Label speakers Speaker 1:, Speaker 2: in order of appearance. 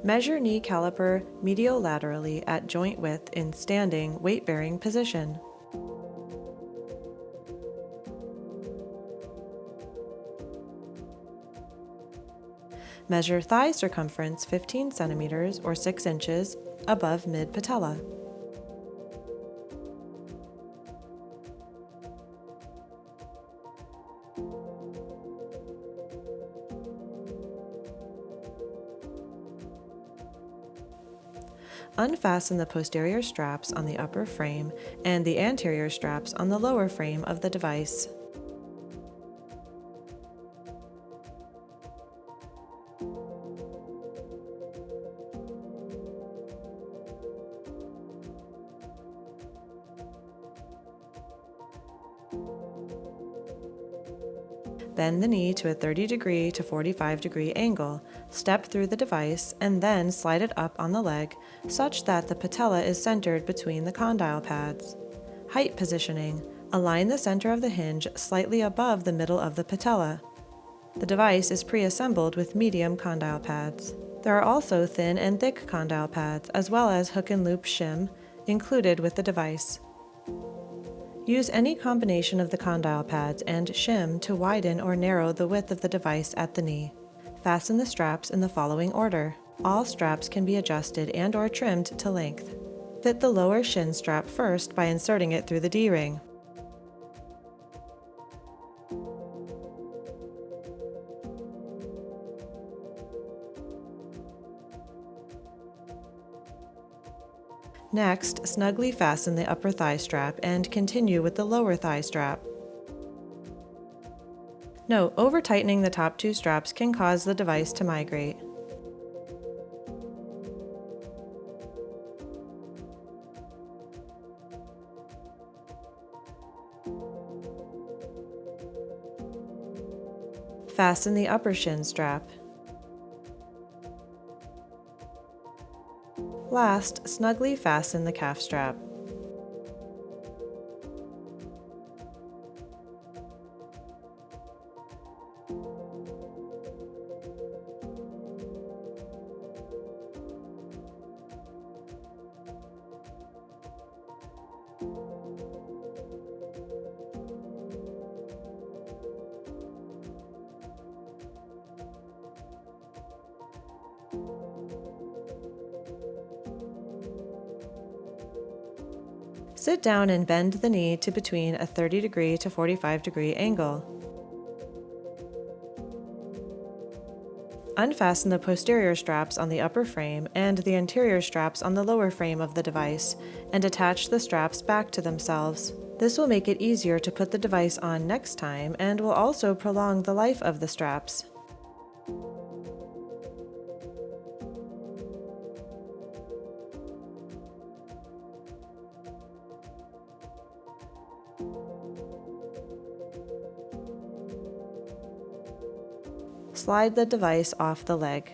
Speaker 1: Measure knee caliper mediolaterally at joint width in standing, weight-bearing position. Measure thigh circumference 15 centimeters or 6 inches above mid-patella. Unfasten the posterior straps on the upper frame and the anterior straps on the lower frame of the device. Bend the knee to a 30-degree to 45-degree angle, step through the device, and then slide it up on the leg such that the patella is centered between the condyle pads. Height positioning. Align the center of the hinge slightly above the middle of the patella. The device is pre-assembled with medium condyle pads. There are also thin and thick condyle pads, as well as hook and loop shim, included with the device. Use any combination of the condyle pads and shim to widen or narrow the width of the device at the knee. Fasten the straps in the following order. All straps can be adjusted and/or trimmed to length. Fit the lower shin strap first by inserting it through the D-ring. Next, snugly fasten the upper thigh strap and continue with the lower thigh strap. Note, over-tightening the top two straps can cause the device to migrate. Fasten the upper shin strap. Last, snugly fasten the calf strap. Sit down and bend the knee to between a 30-degree to 45-degree angle. Unfasten the posterior straps on the upper frame and the anterior straps on the lower frame of the device, and attach the straps back to themselves. This will make it easier to put the device on next time and will also prolong the life of the straps. Slide the device off the leg.